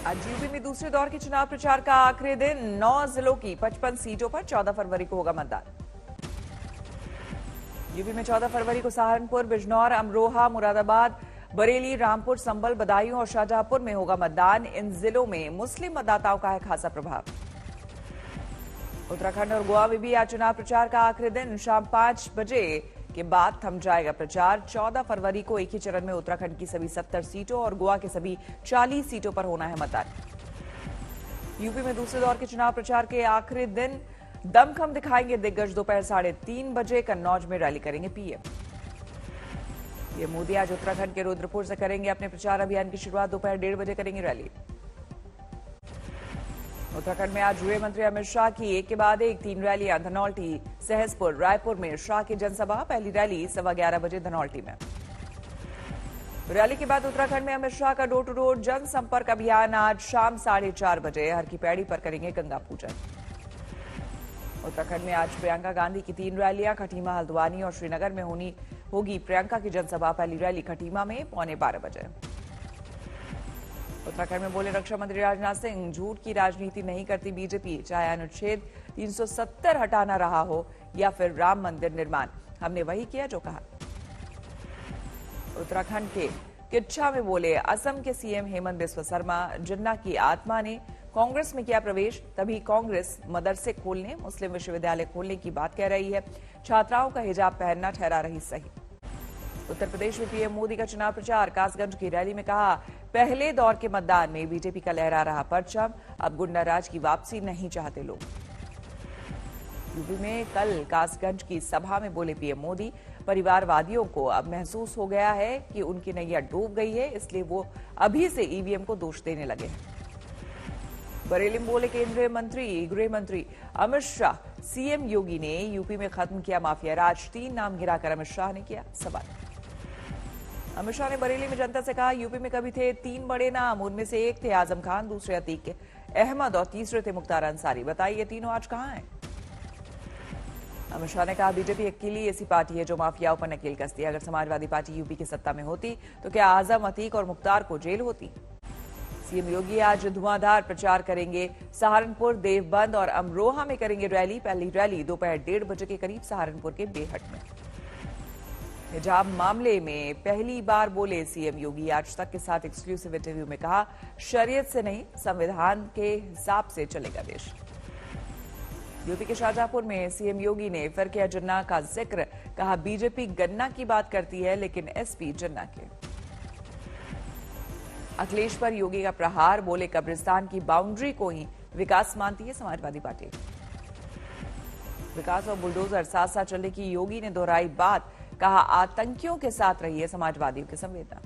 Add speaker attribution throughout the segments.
Speaker 1: आज यूपी में दूसरे दौर के चुनाव प्रचार का आखिरी दिन। 9 जिलों की 55 सीटों पर 14 फरवरी को होगा मतदान। यूपी में 14 फरवरी को सहारनपुर, बिजनौर, अमरोहा, मुरादाबाद, बरेली, रामपुर, संभल, बदायूं और शाहजहांपुर में होगा मतदान। इन जिलों में मुस्लिम मतदाताओं का है खासा प्रभाव। उत्तराखंड और गोवा में भी आज चुनाव प्रचार का आखिरी दिन। शाम 5 बजे के बाद थम जाएगा प्रचार। 14 फरवरी को एक ही चरण में उत्तराखंड की सभी 70 सीटों और गोवा के सभी 40 सीटों पर होना है मतदान। यूपी में दूसरे दौर के चुनाव प्रचार के आखिरी दिन दमखम दिखाएंगे दिग्गज। दोपहर 3:30 बजे कन्नौज में रैली करेंगे पीएम मोदी। आज उत्तराखंड के रुद्रपुर से करेंगे अपने प्रचार अभियान की शुरुआत। दोपहर 1:30 बजे करेंगे रैली। उत्तराखंड में आज गृह मंत्री अमित शाह की एक के बाद एक 3 रैलियां। धनौल्टी, सहसपुर, रायपुर में शाह की जनसभा। पहली रैली 11:15 बजे धनौल्टी में। रैली के बाद उत्तराखंड में अमित शाह का डोर टू डोर जनसंपर्क अभियान। आज शाम 4:30 बजे हर की पैड़ी पर करेंगे गंगा पूजन। उत्तराखंड में आज प्रियंका गांधी की 3 रैलियां। खटीमा, हल्द्वानी और श्रीनगर में होगी प्रियंका की जनसभा। पहली रैली खटीमा में 11:15 बजे। उत्तराखंड में बोले रक्षा मंत्री राजनाथ सिंह, झूठ की राजनीति नहीं करती बीजेपी। चाहे अनुच्छेद 370 हटाना रहा हो या फिर राम मंदिर निर्माण, हमने वही किया जो कहा। उत्तराखंड के किच्छा में बोले असम के सीएम हेमंत बिस्वा शर्मा, जिन्ना की आत्मा ने कांग्रेस में किया प्रवेश, तभी कांग्रेस मदरसे खोलने, मुस्लिम विश्वविद्यालय खोलने की बात कह रही है। छात्राओं का हिजाब पहनना ठहरा रही सही। उत्तर प्रदेश में पीएम मोदी का चुनाव प्रचार। कासगंज की रैली में कहा, पहले दौर के मतदान में बीजेपी का लहरा रहा परचम, अब गुंडाराज की वापसी नहीं चाहते लोग। यूपी में कल कासगंज की सभा में बोले पीएम मोदी, परिवारवादियों को अब महसूस हो गया है कि उनकी नैया डूब गई है, इसलिए वो अभी से ईवीएम को दोष देने लगे हैं। बरेली में बोले केंद्रीय मंत्री गृह मंत्री अमित शाह, सीएम योगी ने यूपी में खत्म किया माफिया राज। 3 नाम गिराकर अमित शाह ने किया सवाल। अमित शाह ने बरेली में जनता से कहा, यूपी में कभी थे 3 बड़े नाम, उनमें से एक थे आजम खान, दूसरे अतीक अहमद और तीसरे थे मुख्तार अंसारी। बताइए ये तीनों आज कहां हैं? अमित शाह ने कहा, बीजेपी अकेली ऐसी पार्टी है जो माफियाओं पर नकेल कसती है। अगर समाजवादी पार्टी यूपी की सत्ता में होती तो क्या आजम, अतीक और मुख्तार को जेल होती? सीएम योगी आज धुआंधार प्रचार करेंगे। सहारनपुर, देवबंद और अमरोहा में करेंगे रैली। पहली रैली दोपहर 1:30 बजे के करीब सहारनपुर के बेहट में। हिजाब मामले में पहली बार बोले सीएम योगी। आज तक के साथ एक्सक्लूसिव इंटरव्यू में कहा, शरीयत से नहीं संविधान के हिसाब से चलेगा देश। यूपी के शाहजहांपुर में सीएम योगी ने फिर किया जिन्ना का जिक्र। कहा, बीजेपी गन्ना की बात करती है लेकिन एसपी जिन्ना के। अखिलेश पर योगी का प्रहार। बोले कब्रिस्तान की बाउंड्री को ही विकास मानती है समाजवादी पार्टी। विकास और बुलडोजर साथ साथ चलने की योगी ने दोहराई बात। कहा, आतंकियों के साथ रही है समाजवादियों की संवेदना।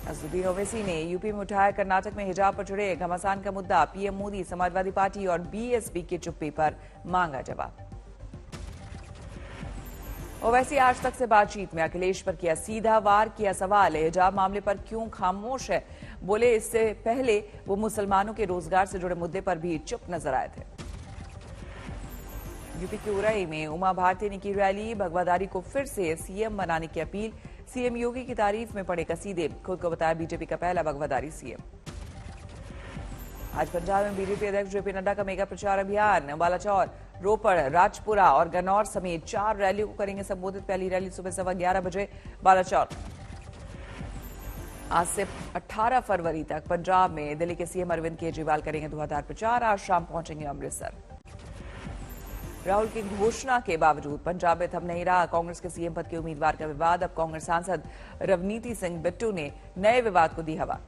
Speaker 1: असदुद्दीन ओवैसी ने यूपी में उठाया कर्नाटक में हिजाब पर जुड़े घमासान का मुद्दा। पीएम मोदी, समाजवादी पार्टी और बीएसपी की चुप्पी पर मांगा जवाब। ओवैसी आज तक से बातचीत में अखिलेश पर किया सीधा वार। किया सवाल, हिजाब मामले पर क्यों खामोश है? बोले इससे पहले वो मुसलमानों के रोजगार से जुड़े मुद्दे पर भी चुप नजर आए थे। यूपी के उरई में उमा भारती ने की रैली। भगवाधारी को फिर से सीएम बनाने की अपील। सीएम योगी की तारीफ में पड़े कसीदे। खुद को बताया बीजेपी का पहला भगवाधारी सीएम। आज पंजाब में बीजेपी अध्यक्ष जेपी नड्डा का मेगा प्रचार अभियान। बालाचौर, रोपड़, राजपुरा और गन्नौर समेत 4 रैलियों को करेंगे संबोधित। पहली रैली सुबह 11:15 बजे बालाचौर। आज से 18 फरवरी तक पंजाब में दिल्ली के सीएम अरविंद केजरीवाल करेंगे धुआंधार प्रचार। आज शाम पहुंचेंगे अमृतसर। राहुल की घोषणा के बावजूद पंजाब में थम नहीं रहा कांग्रेस के सीएम पद के उम्मीदवार का विवाद। अब कांग्रेस सांसद रवनीति सिंह बिट्टू ने नए विवाद को दी हवा।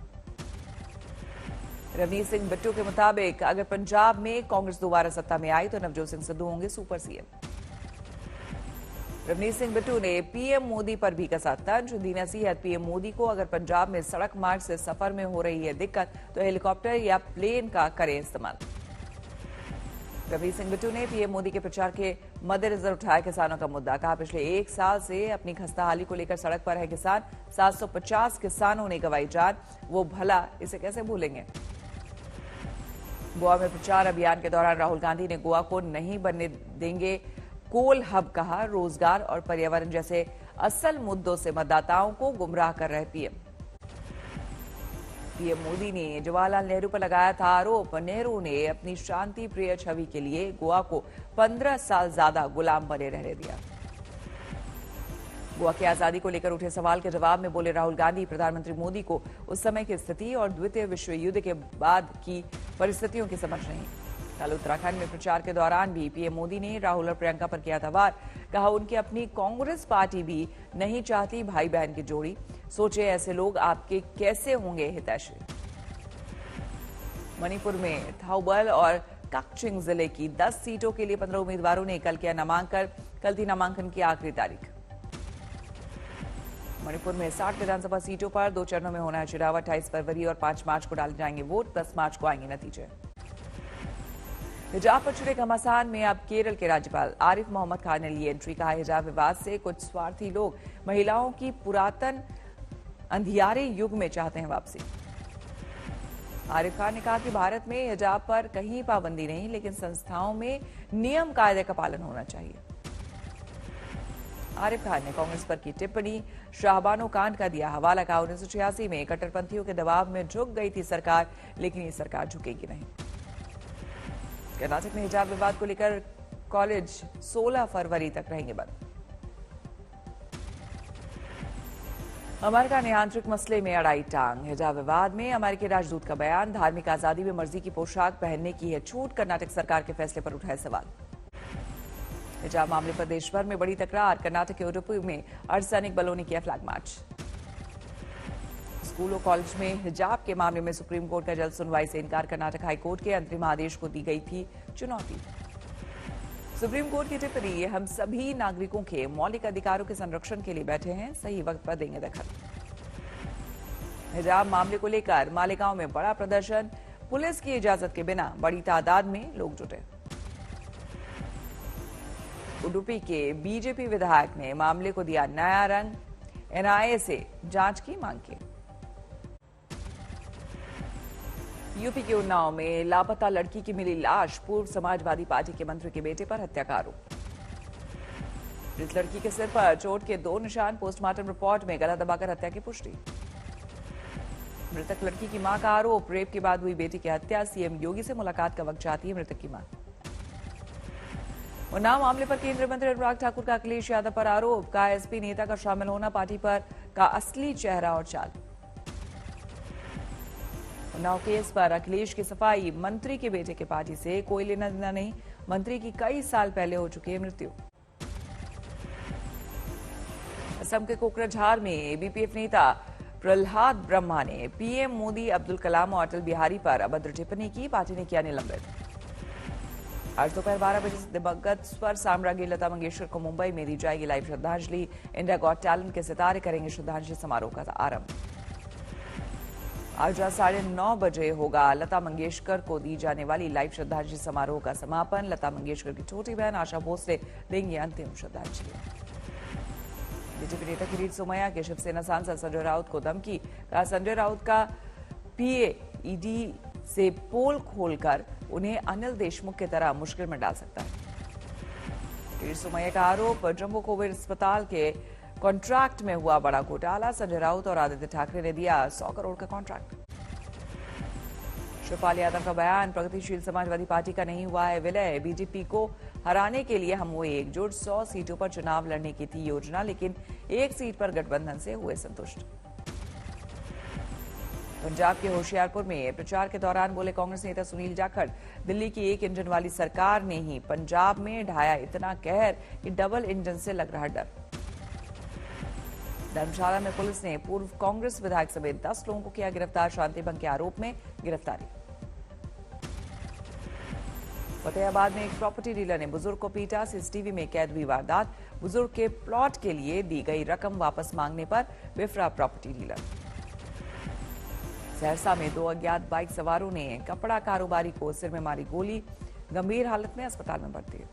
Speaker 1: रवनीत सिंह बिट्टू के मुताबिक अगर पंजाब में कांग्रेस दोबारा सत्ता में आई तो नवजोत सिंह सिद्धू होंगे सुपर सीएम। रवनीत सिंह बिट्टू ने पीएम मोदी पर भी कसा तंज। दी नसीहत, पीएम मोदी को अगर पंजाब में सड़क मार्ग से सफर में हो रही है दिक्कत तो हेलीकॉप्टर या प्लेन का करें इस्तेमाल। रवनीत सिंह बिट्टू ने पीएम मोदी के प्रचार के मद्देनजर उठाया किसानों का मुद्दा। कहा, पिछले 1 साल से अपनी खस्ताहाली को लेकर सड़क पर है किसान। 750 किसानों ने गंवाई जान, वो भला इसे कैसे भूलेंगे? गोवा में प्रचार अभियान के दौरान राहुल गांधी ने गोवा को नहीं बनने देंगे कोल हब कहा। रोजगार और पर्यावरण जैसे असल मुद्दों से मतदाताओं को गुमराह कर रहे पीएम। पीएम मोदी ने जवाहरलाल नेहरू पर लगाया था आरोप, नेहरू ने अपनी शांति प्रिय छवि के लिए गोवा को 15 साल ज्यादा गुलाम बने रहने दिया। गोवा की आजादी को लेकर उठे सवाल के जवाब में बोले राहुल गांधी, प्रधानमंत्री मोदी को उस समय की स्थिति और द्वितीय विश्व युद्ध के बाद की परिस्थितियों की समझ नहीं। कल उत्तराखंड में प्रचार के दौरान भी पीएम मोदी ने राहुल और प्रियंका पर किया था वार। कहा उनकी अपनी कांग्रेस पार्टी भी नहीं चाहती भाई बहन की जोड़ी, सोचे ऐसे लोग आपके कैसे होंगे हितैषी। मणिपुर में थाउबल और काकचिंग जिले की 10 सीटों के लिए 15 उम्मीदवारों ने कल किया नामांकन। कल थी नामांकन की आखिरी तारीख। मणिपुर में 60 विधानसभा सीटों पर 2 चरणों में होना है चुनाव। 28 फरवरी और 5 मार्च को डाले जाएंगे वोट। 10 मार्च को आएंगे नतीजे। हिजाब पर छिड़े घमासान में अब केरल के राज्यपाल आरिफ मोहम्मद खान ने ली एंट्री। कहा हिजाब विवाद से कुछ स्वार्थी लोग महिलाओं की पुरातन अंधियारे युग में चाहते हैं वापसी। आरिफ खान ने कहा कि भारत में हिजाब पर कहीं पाबंदी नहीं, लेकिन संस्थाओं में नियम कायदे का पालन होना चाहिए। आरिफ खान ने कांग्रेस पर की टिप्पणी, शाहबानो कांड का दिया हवाला। कहा 1986 में कट्टरपंथियों के दबाव में झुक गई थी सरकार, लेकिन ये सरकार झुकेगी नहीं। कर्नाटक में हिजाब विवाद को लेकर कॉलेज 16 फरवरी तक रहेंगे बंद। अमेरिका ने आंतरिक मसले में अड़ाई टांग। हिजाब विवाद में अमेरिकी राजदूत का बयान, धार्मिक आजादी में मर्जी की पोशाक पहनने की है छूट। कर्नाटक सरकार के फैसले पर उठाए सवाल। हिजाब मामले पर देश भर में बड़ी तकरार। कर्नाटक के उडुपी में अर्धसैनिक बलों ने किया फ्लैग मार्च। स्कूल और कॉलेज में हिजाब के मामले में सुप्रीम कोर्ट का जल्द सुनवाई से इनकार। कर्नाटक हाईकोर्ट के अंतरिम आदेश को दी गई थी चुनौती। सुप्रीम कोर्ट की टिप्पणी, हम सभी नागरिकों के मौलिक अधिकारों के संरक्षण के लिए बैठे हैं, सही वक्त पर देंगे दखल। हिजाब मामले को लेकर मालेगांव में बड़ा प्रदर्शन। पुलिस की इजाजत के बिना बड़ी तादाद में लोग जुटे। उडुपी के बीजेपी विधायक ने मामले को दिया नया रंग, एनआईए से जांच की मांग की। यूपी के उन्नाव में लापता लड़की की मिली लाश, पूर्व समाजवादी पार्टी के मंत्री के बेटे पर हत्या का आरोप। इस लड़की के सिर पर चोट के 2 निशान, पोस्टमार्टम रिपोर्ट में गला दबाकर हत्या की पुष्टि। मृतक लड़की की मां का आरोप, रेप के बाद हुई बेटी की हत्या। सीएम योगी से मुलाकात का वक्त चाहती है मृतक की मां। उन्नाव मामले पर केंद्रीय मंत्री अनुराग ठाकुर का अखिलेश यादव पर आरोप। का एसपी नेता का शामिल होना पार्टी पर का असली चेहरा और चाल। उन्नाव केस पर अखिलेश की सफाई, मंत्री के बेटे के पार्टी से कोई लेना देना नहीं, मंत्री की कई साल पहले हो चुकी है मृत्यु। असम के कोकराझार में बीपीएफ नेता प्रहलाद ब्रह्मा ने पीएम मोदी, अब्दुल कलाम और अटल बिहारी पर अभद्र टिप्पणी की। पार्टी ने किया निलंबित। आज दोपहर 12 बजे से दिवंगत स्वर साम्राज्ञी लता मंगेशकर को मुंबई में दी जाएगी लाइव श्रद्धांजलि। इंडिया गॉट टैलेंट के सितारे करेंगे श्रद्धांजलि समारोह का आरंभ। आज रात 9:30 बजे होगा लता मंगेशकर को दी जाने वाली लाइव श्रद्धांजलि समारोह का समापन। लता मंगेशकर की छोटी बहन आशा भोसले देंगी अंतिम श्रद्धांजलि। बीजेपी नेता किरीट सोमैया के शिवसेना सांसद संजय राउत को धमकी। कहा संजय राउत का पीए ईडी से पोल खोलकर उन्हें अनिल देशमुख की तरह मुश्किल में डाल सकता है। किरीट सोमैया का आरोप, जम्बो कोविड अस्पताल के कॉन्ट्रैक्ट में हुआ बड़ा घोटाला। संजय राउत और आदित्य ठाकरे ने दिया 100 करोड़ का कॉन्ट्रैक्ट। शिवपाल यादव का बयान, प्रगतिशील समाजवादी पार्टी का नहीं हुआ है विलय। बीजेपी को हराने के लिए हम हुए एकजुट। 100 सीटों पर चुनाव लड़ने की थी योजना, लेकिन एक सीट पर गठबंधन से हुए संतुष्ट। पंजाब के होशियारपुर में प्रचार के दौरान बोले कांग्रेस नेता सुनील जाखड़, दिल्ली की एक इंजन वाली सरकार ने ही पंजाब में ढाया इतना कहर कि डबल इंजन से लग रहा डर। धर्मशाला में पुलिस ने पूर्व कांग्रेस विधायक समेत 10 लोगों को किया गिरफ्तार। शांति भंग के आरोप में गिरफ्तारी। फतेहाबाद में एक प्रॉपर्टी डीलर ने बुजुर्ग को पीटा। सीसीटीवी में कैद हुई वारदात। बुजुर्ग के प्लॉट के लिए दी गई रकम वापस मांगने पर बिफरा प्रॉपर्टी डीलर। सहरसा में 2 अज्ञात बाइक सवारों ने कपड़ा कारोबारी को सिर में मारी गोली, गंभीर हालत में अस्पताल में भर्ती।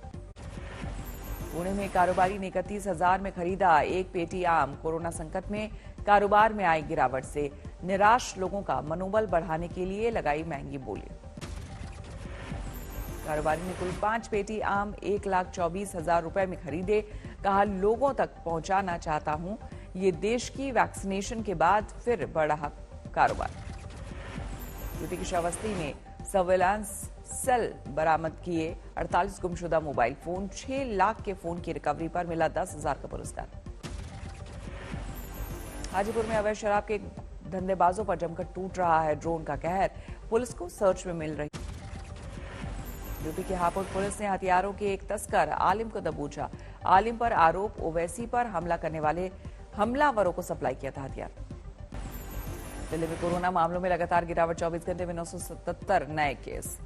Speaker 1: पुणे में कारोबारी ने 31,000 में खरीदा 1 पेटी आम। कोरोना संकट में कारोबार में आई गिरावट से निराश लोगों का मनोबल बढ़ाने के लिए लगाई महंगी बोली। कारोबारी ने कुल 5 पेटी आम 1,24,000 रुपए में खरीदे। कहा लोगों तक पहुंचाना चाहता हूं, ये देश की वैक्सीनेशन के बाद फिर बढ़ रहा कारोबार। यूपी की श्रावस्ती में सर्वेलांस सेल बरामद किए 48 गुमशुदा मोबाइल फोन, 6 लाख के फोन की रिकवरी पर मिला 10,000 का पुरस्कार। हाजीपुर में अवैध शराब के धंधेबाजों पर जमकर टूट रहा है ड्रोन का कहर, पुलिस को सर्च में मिल रही। यूपी के हापुड़ पुलिस ने हथियारों के एक तस्कर आलिम को दबोचा। आलिम पर आरोप ओवैसी पर हमला करने वाले हमलावरों को सप्लाई किया था हथियार। दिल्ली में कोरोना मामलों में लगातार गिरावट, 24 घंटे में 977 नए केस।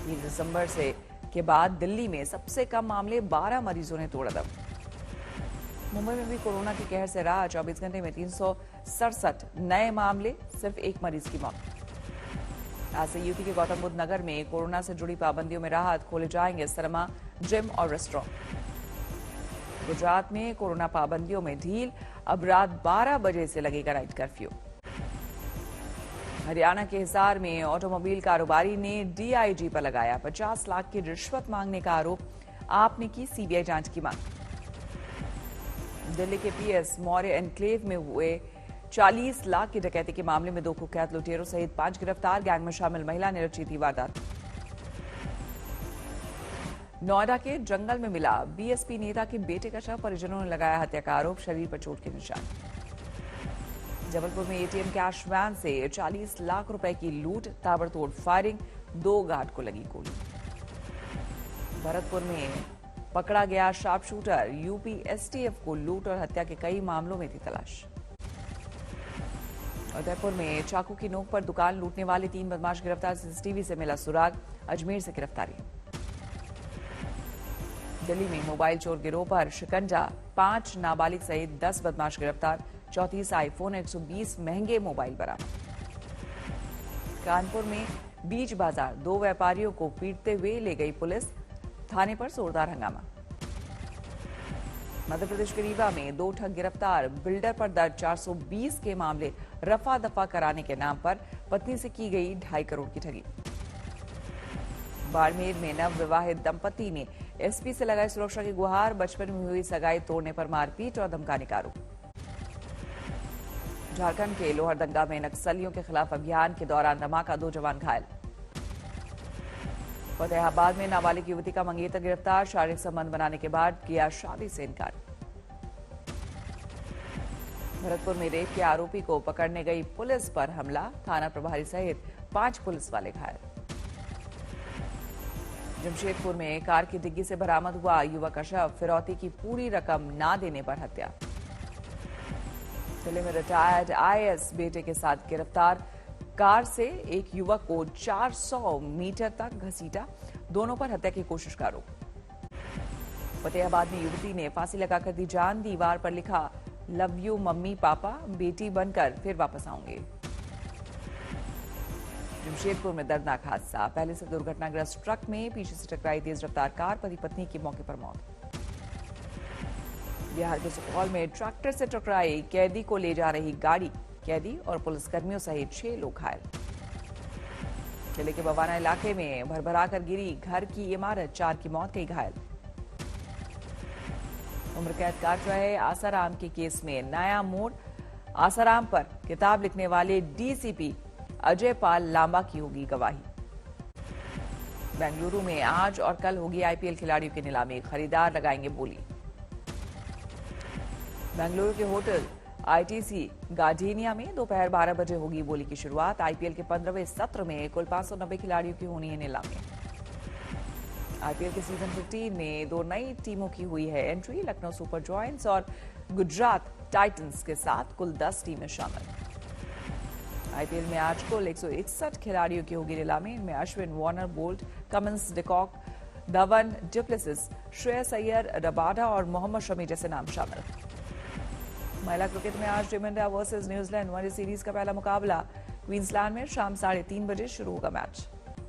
Speaker 1: 3 दिसंबर से के बाद दिल्ली में सबसे कम मामले, 12 मरीजों ने तोड़ा दम। मुंबई में भी कोरोना के कहर से रहा, 24 घंटे में 367 नए मामले, सिर्फ एक मरीज की मौत। आज से यूपी के गौतम बुद्ध नगर में कोरोना से जुड़ी पाबंदियों में राहत, खोले जाएंगे सिनेमा, जिम और रेस्टोरेंट। गुजरात में कोरोना पाबंदियों में ढील, अब रात 12 बजे से लगेगा नाइट कर्फ्यू। हरियाणा के हिसार में ऑटोमोबाइल कारोबारी ने डीआईजी पर लगाया 50 लाख की रिश्वत मांगने का आरोप, आपने की सीबीआई जांच की मांग। दिल्ली के पीएस मौर्य एनक्लेव में हुए 40 लाख की डकैती के मामले में 2 कुख्यात लुटेरों सहित 5 गिरफ्तार, गैंग में शामिल महिला ने रची थी वारदात। नोएडा के जंगल में मिला बीएसपी नेता के बेटे का शव, परिजनों ने लगाया हत्या का आरोप, शरीर पर चोट के निशान। जबलपुर में एटीएम कैश वैन से 40 लाख रुपए की लूट, ताबड़तोड़ फायरिंग, 2 गार्ड को लगी गोली। भरतपुर में पकड़ा गया शार्प शूटर, यूपी एसटीएफ को लूट और हत्या के कई मामलों में थी तलाश। उदयपुर में चाकू की नोक पर दुकान लूटने वाले 3 बदमाश गिरफ्तार, सीसीटीवी से मिला सुराग, अजमेर से गिरफ्तारी। दिल्ली में मोबाइल चोर गिरोह पर शिकंजा, 5 नाबालिग सहित 10 बदमाश गिरफ्तार, 34 आईफोन, 120 महंगे मोबाइल बरामद। कानपुर में बीच बाजार 2 व्यापारियों को पीटते हुए ले गई पुलिस, थाने पर जोरदार हंगामा। मध्य प्रदेश के रीवा में 2 ठग गिरफ्तार, बिल्डर पर दर्ज 420 के मामले, रफा दफा कराने के नाम पर पत्नी से की गई 2.5 करोड़ की ठगी। बाड़मेर में नव विवाहित दंपति ने एसपी से लगाई सुरक्षा की गुहार, बचपन में हुई सगाई तोड़ने पर मारपीट और धमकाने का आरोप। झारखंड के लोहरदंगा में नक्सलियों के खिलाफ अभियान के दौरान धमाका, 2 जवान घायल। फतेहाबाद में नाबालिग युवती का मंगेतर गिरफ्तार, शारीरिक संबंध बनाने के बाद किया शादी से इनकार। भरतपुर में रेप के आरोपी को पकड़ने गई पुलिस पर हमला, थाना प्रभारी सहित 5 पुलिस वाले घायल। जमशेदपुर में कार की डिग्गी से बरामद हुआ युवक का शव, फिरौती की पूरी रकम ना देने पर हत्या। दिल्ली में रिटायर्ड आईएएस बेटे के साथ गिरफ्तार, कार से एक युवक को 400 मीटर तक घसीटा, दोनों पर हत्या की कोशिश का आरोप। फतेहाबाद में युवती ने फांसी लगाकर दी जान, दीवार पर लिखा लव यू मम्मी पापा, बेटी बनकर फिर वापस आऊंगी। जमशेदपुर में दर्दनाक हादसा, पहले से दुर्घटनाग्रस्त ट्रक में पीछे से टकराई तेज रफ्तार कार, पति पत्नी की मौके पर मौत। बिहार के सुपौल में ट्रैक्टर से टकराई कैदी को ले जा रही गाड़ी, कैदी और पुलिसकर्मियों सहित 6 लोग घायल। जिले के बवाना इलाके में भरभराकर गिरी घर की इमारत, 4 की मौत, कई घायल। उम्र कैद काट रहे आसाराम के केस में नया मोड़, आसाराम पर किताब लिखने वाले डीसीपी अजय पाल लांबा की होगी गवाही। बेंगलुरु में आज और कल होगी आईपीएल खिलाड़ियों की नीलामी, खरीदार लगाएंगे बोली। बेंगलुरु के होटल आईटीसी गार्डेनिया में दोपहर 12 बजे होगी बोली की शुरुआत। आईपीएल के 15वें सत्र में कुल 590 खिलाड़ियों की होनी है नीलामी। आईपीएल के सीजन 15 में 2 नई टीमों की हुई है एंट्री, लखनऊ सुपर जॉयंट्स और गुजरात टाइटंस के साथ कुल 10 टीमें शामिल। आईपीएल में आज कुल 161 खिलाड़ियों की होगी नीलामी, इनमें Ashwin, Warner, Boult, Cummins, de Kock, Dhawan, du Plessis, Shreyas Iyer, Rabada और मोहम्मद शमी जैसे नाम शामिल। महिला क्रिकेट में आज team India versus New Zealand one day series का पहला मुकाबला क्वींसलैंड में शाम 3:30 बजे शुरू होगा मैच।